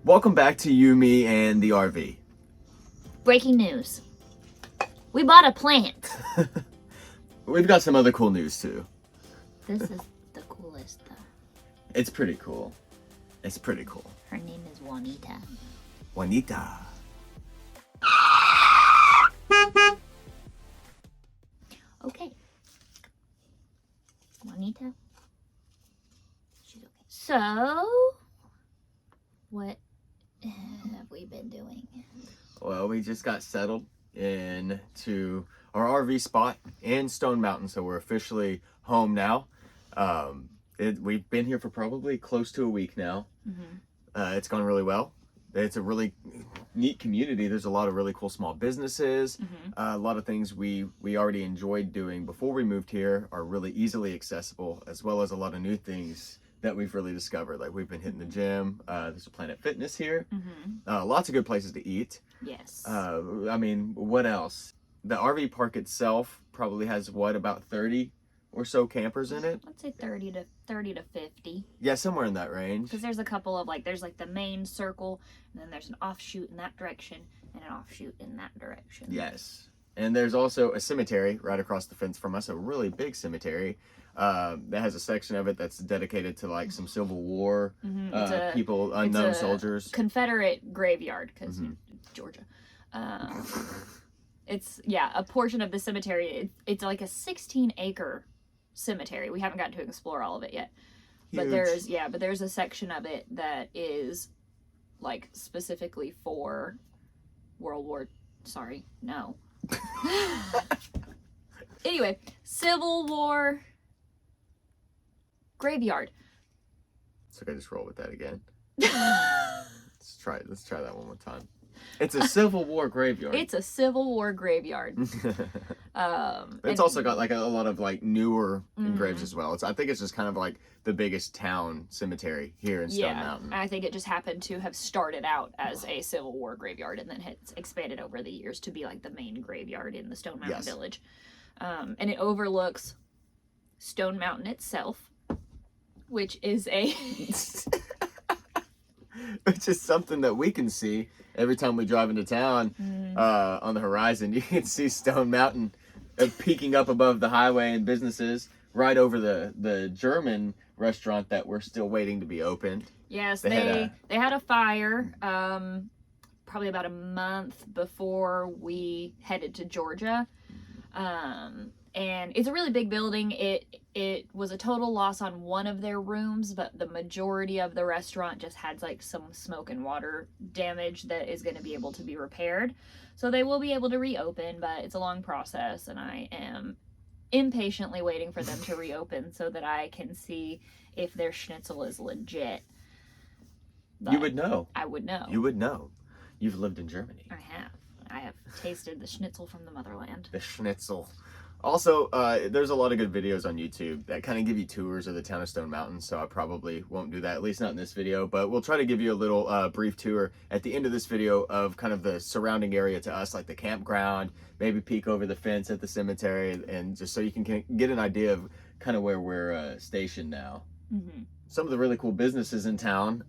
Welcome back to You, Me, and the RV. Breaking news. We bought a plant. We've got some other cool news too. This is the coolest though. It's pretty cool. It's pretty cool. Her name is Juanita. Juanita. Okay. Juanita. She's okay. So, what have we been doing? Well, we just got settled into our RV spot in Stone Mountain, so we're officially home now. We've been here for probably close to a week now. Mm-hmm. It's gone really well. It's a really neat community. There's a lot of really cool small businesses. Mm-hmm. A lot of things we already enjoyed doing before we moved here are really easily accessible, as well as a lot of new things that we've really discovered. Like we've been hitting the gym. There's a Planet Fitness here. Mm-hmm. Lots of good places to eat. Yes. I mean, what else? The RV park itself probably has about 30 or so campers in it. Let's say 30 to 50. Yeah, somewhere in that range. Because there's a couple of there's the main circle, and then there's an offshoot in that direction, and an offshoot in that direction. Yes. And there's also a cemetery right across the fence from us, a really big cemetery that has a section of it that's dedicated to some Civil War people, unknown soldiers. Confederate graveyard, because Georgia. It's a portion of the cemetery. It's like a 16-acre cemetery. We haven't gotten to explore all of it yet. Huge. But there's a section of it that is specifically for Anyway, Civil War graveyard. So I just roll with that again. Let's try that one more time. It's a Civil War graveyard. It's a Civil War graveyard. It's also got a lot of newer graves as well. I think it's just kind of the biggest town cemetery here in Stone Mountain. I think it just happened to have started out as a Civil War graveyard and then it's expanded over the years to be the main graveyard in the Stone Mountain Village. And it overlooks Stone Mountain itself, which is which is something that we can see every time we drive into town. On the horizon, you can see Stone Mountain peeking up above the highway and businesses right over the German restaurant that we're still waiting to be opened. Yes, they had a fire probably about a month before we headed to Georgia. And it's a really big building. It was a total loss on one of their rooms, but the majority of the restaurant just had some smoke and water damage that is going to be able to be repaired. So they will be able to reopen, but it's a long process, and I am impatiently waiting for them to reopen so that I can see if their schnitzel is legit. But you would know. I would know. You would know. You've lived in Germany. I have tasted the schnitzel from the motherland. The schnitzel. Also, there's a lot of good videos on YouTube that kind of give you tours of the town of Stone Mountain, so I probably won't do that, at least not in this video, but we'll try to give you a little brief tour at the end of this video of kind of the surrounding area to us, like the campground, maybe peek over the fence at the cemetery, and just so you can get an idea of kind of where we're stationed now. Some of the really cool businesses in town,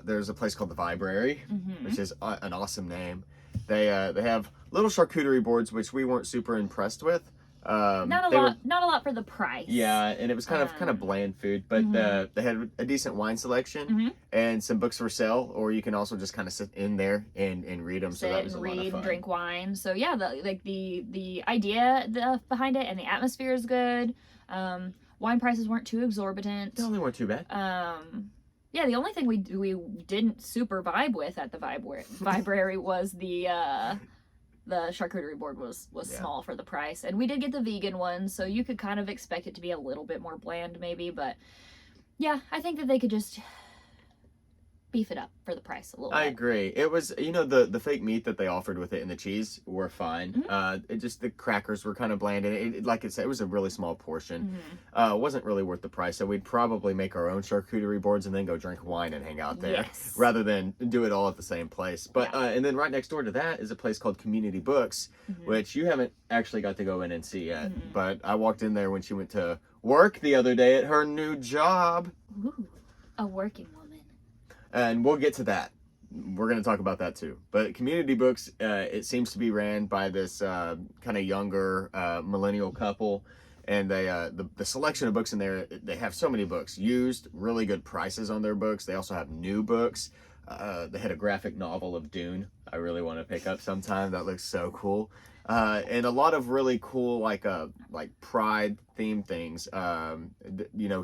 there's a place called the Vibrary, which is an awesome name. They have little charcuterie boards, which we weren't super impressed with. Not a lot for the price. Yeah, and it was kind of bland food, but they had a decent wine selection and some books for sale, or you can also just kind of sit in there and read them. So that was a lot of fun. Drink wine. So yeah, the idea behind it and the atmosphere is good. Wine prices weren't too exorbitant. They weren't too bad. Yeah, the only thing we didn't super vibe with at the Vibrary was the charcuterie board was small for the price, and we did get the vegan one, so you could kind of expect it to be a little bit more bland maybe, but yeah, I think that they could just beef it up for the price a little bit. I agree. It was, the fake meat that they offered with it and the cheese were fine. It just, the crackers were kind of bland, and it, like I said, it was a really small portion. It wasn't really worth the price, so we'd probably make our own charcuterie boards and then go drink wine and hang out there rather than do it all at the same place. But and then right next door to that is a place called Community Books, which you haven't actually got to go in and see yet. But I walked in there when she went to work the other day at her new job. Ooh, a working woman. And we'll get to that. we're going to talk about that too. But Community Books, it seems to be ran by this kind of younger millennial couple. And they the selection of books in there, they have so many books. Used, really good prices on their books. They also have new books. They had a graphic novel of Dune I really want to pick up sometime. That looks so cool. And a lot of really cool like pride theme things,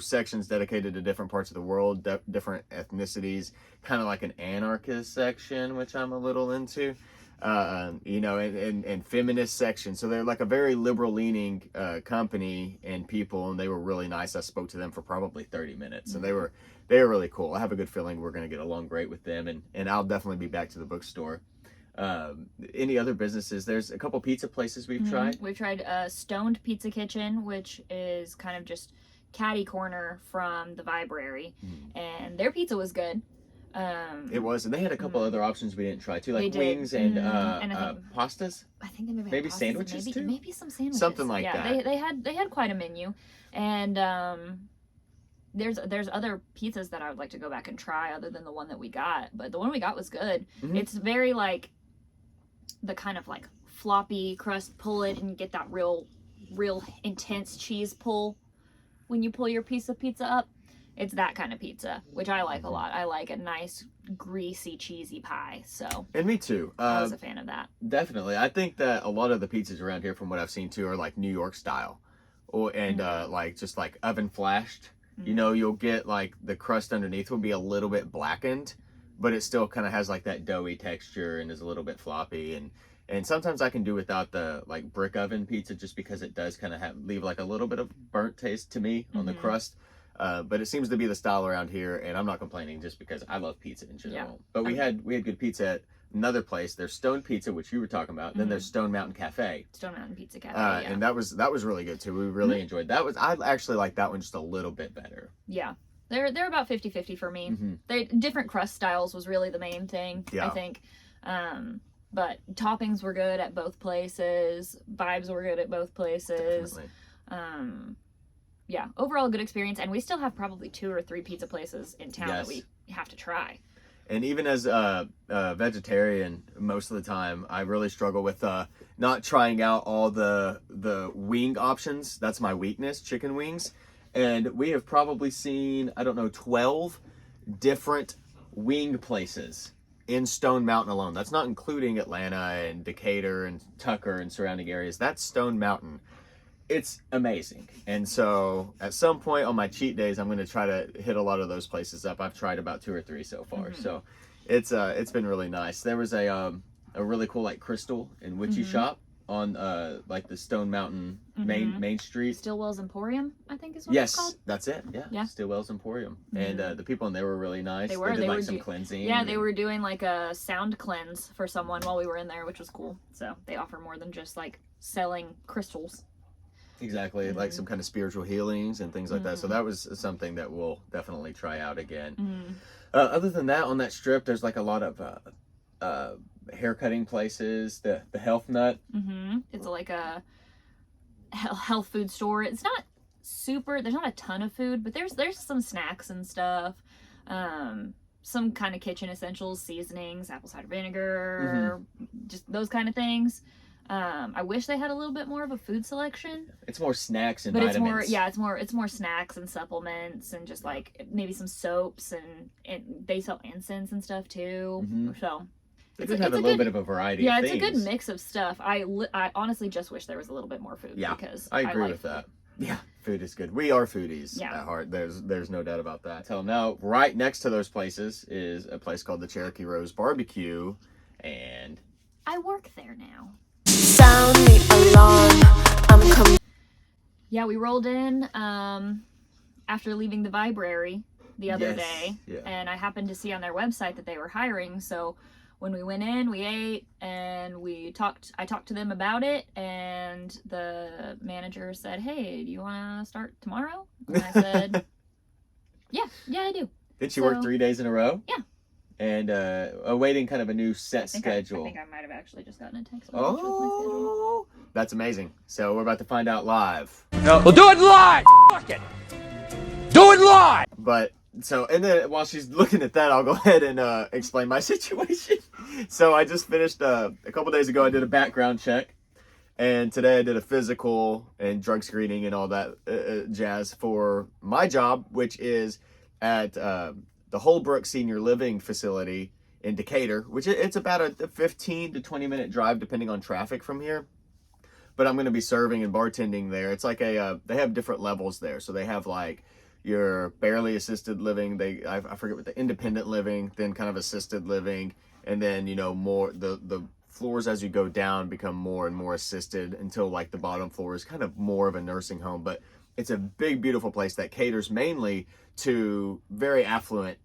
sections dedicated to different parts of the world, different ethnicities, kind of like an anarchist section, which I'm a little into, and feminist section. So they're like a very liberal leaning company and people, and they were really nice. I spoke to them for probably 30 minutes, and they were really cool. I have a good feeling we're going to get along great with them, and I'll definitely be back to the bookstore. Any other businesses? There's a couple pizza places we've tried. We've tried Stoned Pizza Kitchen, which is kind of just catty corner from the Vibrary, and their pizza was good. It was, and they had a couple other options we didn't try too, like wings and pastas. I think they maybe had pastas, sandwiches too. Maybe some sandwiches, something like that. They had quite a menu, and there's other pizzas that I would like to go back and try other than the one that we got, but the one we got was good. It's very like the kind of like floppy crust, pull it and you get that real intense cheese pull when you pull your piece of pizza up. It's that kind of pizza, which I like a lot. I like a nice greasy cheesy pie, so. And me too. I was a fan of that. Definitely. I think that a lot of the pizzas around here, from what I've seen too, are like New York style, like just like oven flashed. You'll get like the crust underneath will be a little bit blackened, but it still kind of has like that doughy texture and is a little bit floppy. And sometimes I can do without the like brick oven pizza, just because it does kind of leave like a little bit of burnt taste to me on the crust. But it seems to be the style around here, and I'm not complaining just because I love pizza in general. Yeah. But we had good pizza at another place. There's Stone Pizza, which you were talking about. Then there's Stone Mountain Cafe. Stone Mountain Pizza Cafe, and that was really good too. We really enjoyed that. I actually like that one just a little bit better. Yeah. They're about 50-50 for me. They different crust styles was really the main thing, I think. But toppings were good at both places. Vibes were good at both places. Definitely. Yeah, overall good experience, and we still have probably 2 or 3 pizza places in town that we have to try. And even as a vegetarian, most of the time, I really struggle with not trying out all the wing options. That's my weakness, chicken wings. And we have probably seen, 12 different wing places in Stone Mountain alone. That's not including Atlanta and Decatur and Tucker and surrounding areas. That's Stone Mountain. It's amazing. And so at some point on my cheat days, I'm going to try to hit a lot of those places up. I've tried about 2 or 3 so far. So it's been really nice. There was a really cool like crystal and witchy shop on like the Stone Mountain main street. Stillwell's Emporium, I think is what it's called. Yes, that's it. Yeah. Stillwell's Emporium. And the people in there were really nice. They did like some cleansing. Yeah, they were doing like a sound cleanse for someone while we were in there, which was cool. So they offer more than just like selling crystals. Exactly, like some kind of spiritual healings and things like that. So that was something that we'll definitely try out again. Other than that, on that strip, there's like a lot of hair cutting places. The Health Nut. It's like a health food store. It's not super. There's not a ton of food, but there's some snacks and stuff. Some kind of kitchen essentials, seasonings, apple cider vinegar, just those kind of things. I wish they had a little bit more of a food selection. It's more snacks and vitamins. It's more snacks and supplements and just like maybe some soaps and they sell incense and stuff too. So they did have a little bit of a variety. Yeah, of it's things. a good mix of stuff. I honestly just wish there was a little bit more food. Yeah, because I agree with that. Yeah, food is good. We are foodies at heart. There's no doubt about that. Tell them now. Right next to those places is a place called the Cherokee Rose Barbecue, and I work there now. Sound the alarm. Yeah, we rolled in after leaving the Vibrary the other day, and I happened to see on their website that they were hiring. So when we went in, we ate and I talked to them about it, and the manager said, "Hey, do you want to start tomorrow?" And I said, "Yeah, I do." Did she work 3 days in a row? Yeah. And awaiting kind of a new set schedule. I think I might have actually just gotten a text. Oh, that's amazing. So we're about to find out live. No. We'll do it live! Fuck it! Do it live! But So, and then while she's looking at that, I'll go ahead and explain my situation. So I just finished, a couple days ago, I did a background check. And today I did a physical and drug screening and all that jazz for my job, which is at the Holbrook Senior Living Facility in Decatur, which it's about a 15 to 20 minute drive depending on traffic from here. But I'm going to be serving and bartending there. It's like they have different levels there. So they have like your barely assisted living, I forget what the independent living, then kind of assisted living, and then, you know, more the floors as you go down become more and more assisted until like the bottom floor is kind of more of a nursing home. But it's a big, beautiful place that caters mainly to very affluent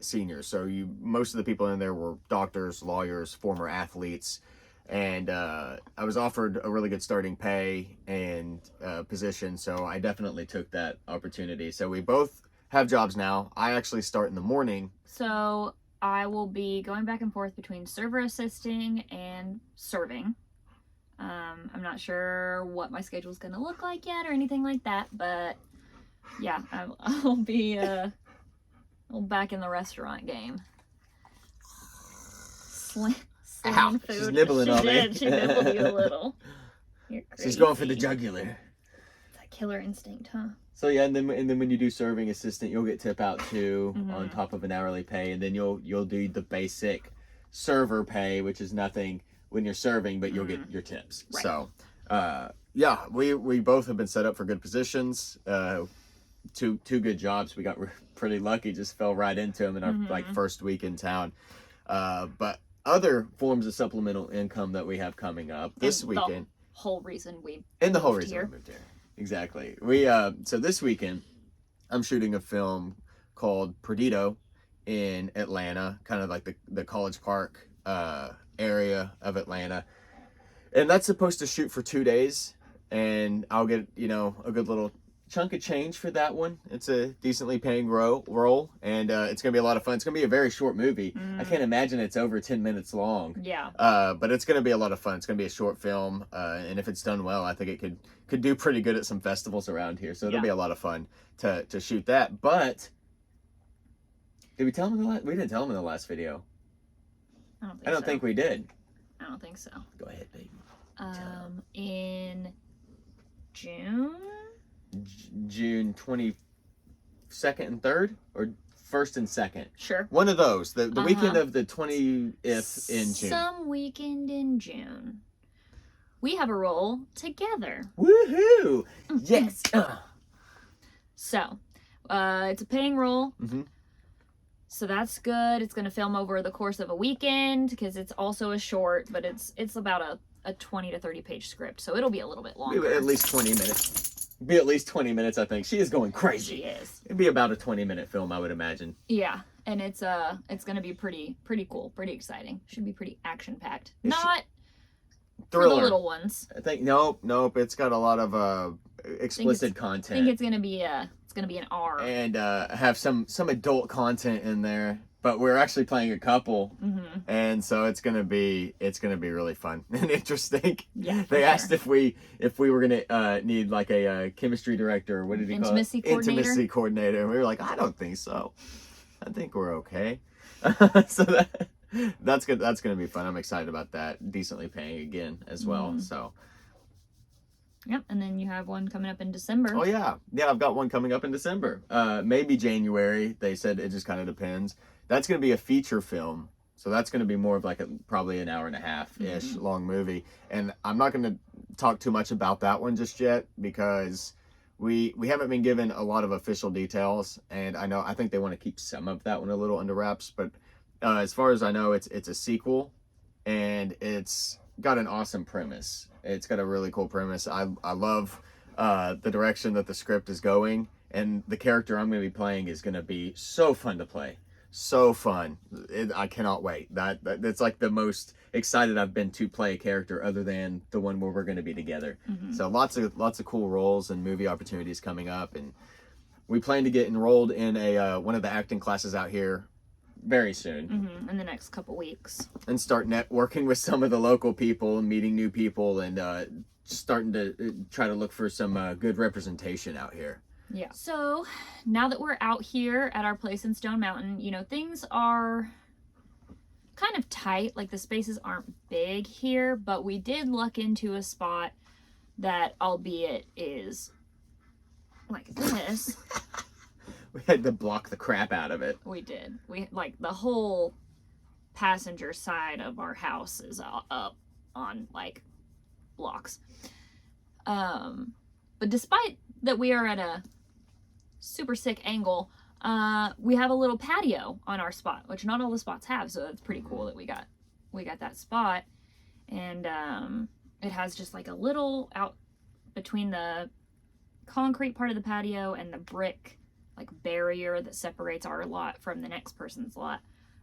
seniors. So most of the people in there were doctors, lawyers, former athletes. And I was offered a really good starting pay and position, so I definitely took that opportunity. So we both have jobs now. I actually start in the morning. So I will be going back and forth between server assisting and serving. I'm not sure what my schedule is going to look like yet or anything like that, but yeah, I'll be back in the restaurant game. Ow, Food. she's nibbling on me. She nibbled you a little. You're She's going for the crazy. jugular. It's that killer instinct, huh? So yeah, and then when you do serving assistant, you'll get tip out too Mhm. on top of an hourly pay, and then you'll do the basic server pay, which is nothing when you're serving, but you'll get your tips. Right. So yeah, we both have been set up for good positions. Two good jobs. We got pretty lucky, just fell right into them in our like first week in town. But other forms of supplemental income that we have coming up this And weekend. The whole reason we And the whole moved reason here. we moved here. Exactly. We so this weekend I'm shooting a film called Perdido in Atlanta, kind of like the College Park area of Atlanta. And that's supposed to shoot for 2 days, and I'll get, you know, a good little chunk of change for that one. It's a decently paying role, and it's gonna be a lot of fun. It's gonna be a very short movie. I can't imagine it's over 10 minutes long. Yeah. But it's gonna be a lot of fun. It's gonna be a short film, and if it's done well, I think it could do pretty good at some festivals around here. So it'll be a lot of fun to shoot that. But did we tell them we didn't tell them in the last video. I don't think we did. I don't think so. Go ahead, baby. In June? June 22nd and 3rd, or 1st and 2nd. Sure. One of those. The weekend of the 20th in June. Some weekend in June. We have a role together. Woohoo! Yes. So, it's a paying role. Mhm. So that's good. It's going to film over the course of a weekend because it's also a short, but it's about a 20 to 30 page script. So it'll be a little bit longer. At least 20 minutes. Be at least 20 minutes, I think. She is going crazy. She is. It'd be about a 20-minute film, I would imagine. Yeah, and it's going to be pretty cool, pretty exciting. Should be pretty action packed. It Not for Thriller. the little ones. I think nope. It's got a lot of explicit I content. think it's going to be an R. And have some adult content in there. But we're actually playing a couple, and so it's gonna be really fun and interesting. Yeah, They for asked sure. if we were gonna need like a chemistry director, or what did he call it? Intimacy coordinator? Intimacy coordinator. And we were like, I don't think so. I think we're okay. So that's good. That's gonna be fun. I'm excited about that. Decently paying again as well. So. Yep, and then you have one coming up in December. Oh yeah, I've got one coming up in December. Maybe January. They said it just kind of depends. That's going to be a feature film, so that's going to be more of like probably an hour and a half ish long movie. And I'm not going to talk too much about that one just yet because we haven't been given a lot of official details, and I think they want to keep some of that one a little under wraps. But as far as I know, it's a sequel, and it's got an awesome premise. It's got a really cool premise. I love the direction that the script is going, and the character I'm going to be playing is going to be so fun to play. So fun. I cannot wait. That's like the most excited I've been to play a character other than the one where we're going to be together. So lots of cool roles and movie opportunities coming up, and we plan to get enrolled in a one of the acting classes out here very soon. In the next couple weeks. And start networking with some of the local people and meeting new people, and starting to try to look for some good representation out here. Yeah. So now that we're out here at our place in Stone Mountain, you know, things are kind of tight. Like the spaces aren't big here, but we did luck into a spot that, albeit is like this. We had to block the crap out of it. We did. We like the whole passenger side of our house is up on like blocks. But despite that we are at a super sick angle, we have a little patio on our spot, which not all the spots have, so it's pretty cool that we got that spot. And it has just like a little out between the concrete part of the patio and the brick like barrier that separates our lot from the next person's lot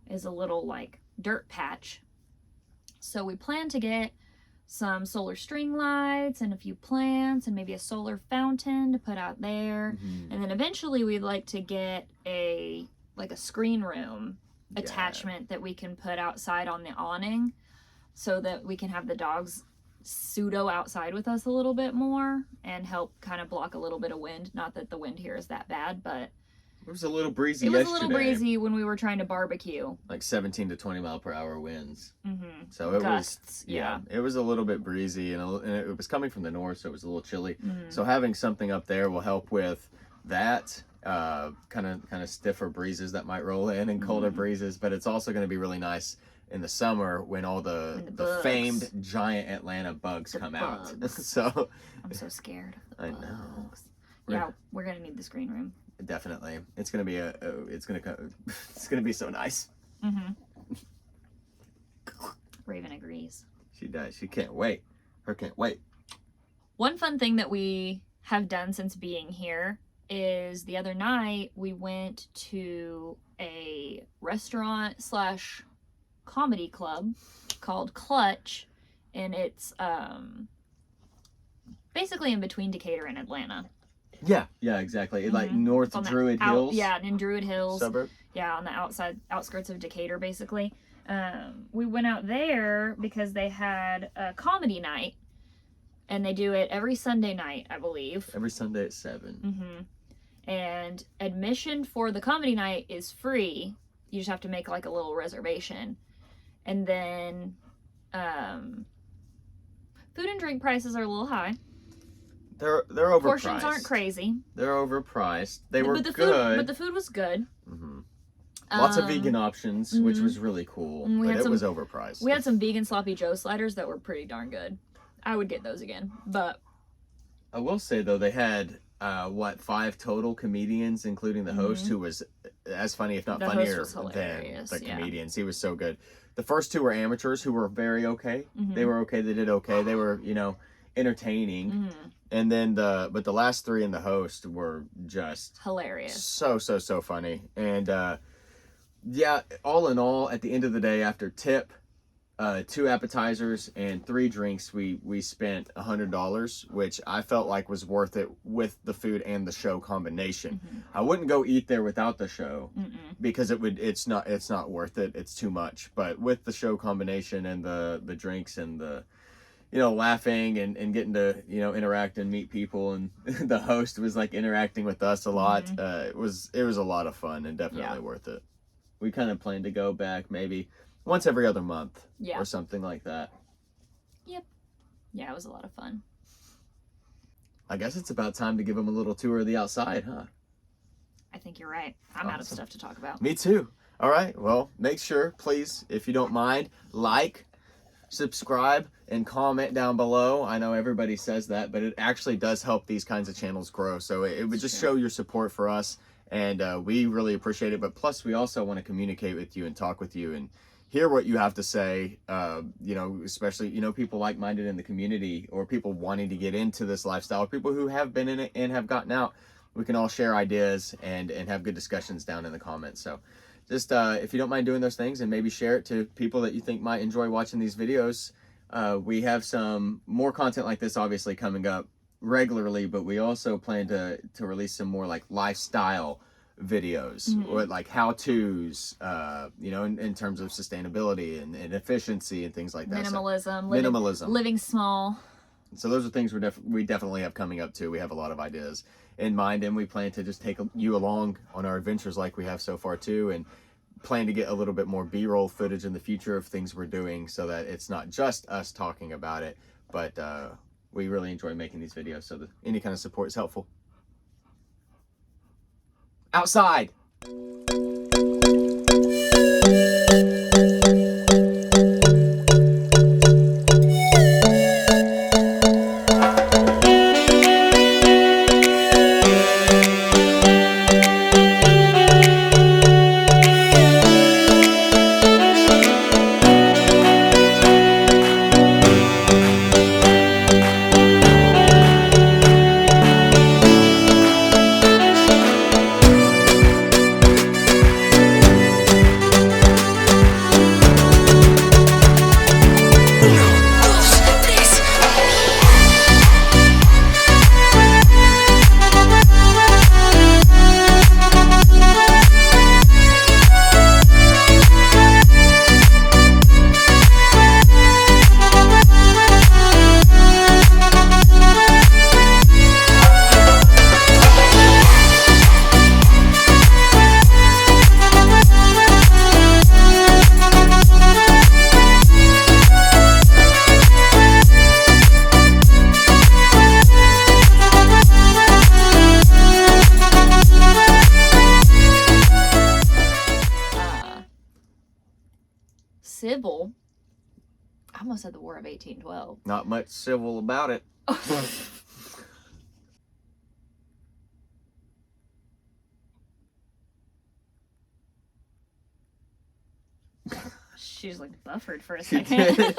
is a little like dirt patch. So we plan to get some solar string lights and a few plants and maybe a solar fountain to put out there. And then eventually we'd like to get a screen room attachment that we can put outside on the awning so that we can have the dogs pseudo outside with us a little bit more and help kind of block a little bit of wind. Not that the wind here is that bad, but it was a little breezy. It was yesterday. a little breezy when we were trying to barbecue. Like 17 to 20 mile per hour winds. So it Gusts, was, it was a little bit breezy and it was coming from the north, so it was a little chilly. So having something up there will help with that, kind of stiffer breezes that might roll in and colder breezes. But it's also going to be really nice in the summer when all the famed giant Atlanta bugs come out. So I'm so scared of the I bugs. know. Yeah, we're gonna need the screen room. Definitely, it's gonna be it's gonna be so nice. Raven agrees. She does. She can't wait. Her can't wait. One fun thing that we have done since being here is the other night we went to a restaurant / comedy club called Clutch, and it's basically in between Decatur and Atlanta. Yeah, exactly. Like north of Druid Hills. Yeah, in Druid Hills. Suburb. Yeah, on the outskirts of Decatur, basically. We went out there because they had a comedy night, and they do it every Sunday night, I believe. Every Sunday at 7. And admission for the comedy night is free. You just have to make like a little reservation. And then food and drink prices are a little high. They're overpriced. Portions aren't crazy. They're overpriced. They were good. But the food was good. Lots of vegan options, which was really cool. But it was overpriced. We had some vegan sloppy Joe sliders that were pretty darn good. I would get those again. But I will say though, they had 5 total comedians, including the host, who was as funny, if not funnier, than the comedians. He was so good. The first 2 were amateurs who were very okay. They were okay. They did okay. They were, entertaining. And then but the last 3 and the host were just hilarious. So funny. And all in all, at the end of the day, after tip, 2 appetizers and 3 drinks, we spent $100, which I felt like was worth it with the food and the show combination. I wouldn't go eat there without the show because it's not worth it. It's too much. But with the show combination and the drinks and the laughing and getting to interact and meet people, and the host was like interacting with us a lot. It was a lot of fun and definitely worth it. We kind of plan to go back maybe once every other month or something like that. Yep. Yeah, it was a lot of fun. I guess it's about time to give them a little tour of the outside, huh? I think you're right. I'm out of stuff to talk about. Me too. All right. Well, make sure, please, if you don't mind, like, subscribe, and comment down below. I know everybody says that, but it actually does help these kinds of channels grow. So it would just show your support for us, and we really appreciate it. But plus, we also want to communicate with you and talk with you and hear what you have to say. Especially people like-minded in the community, or people wanting to get into this lifestyle, people who have been in it and have gotten out. We can all share ideas and have good discussions down in the comments. So just if you don't mind doing those things, and maybe share it to people that you think might enjoy watching these videos. We have some more content like this obviously coming up regularly, but we also plan to release some more like lifestyle videos or like how-tos, in terms of sustainability and efficiency and things like that. Minimalism. Living small. So those are things we definitely have coming up too. We have a lot of ideas. in mind, and we plan to just take you along on our adventures like we have so far too, and plan to get a little bit more B-roll footage in the future of things we're doing, so that it's not just us talking about it, but we really enjoy making these videos, so that any kind of support is helpful. Outside! Civil. I almost said the War of 1812. Not much civil about it. She's like buffered for a She second. did.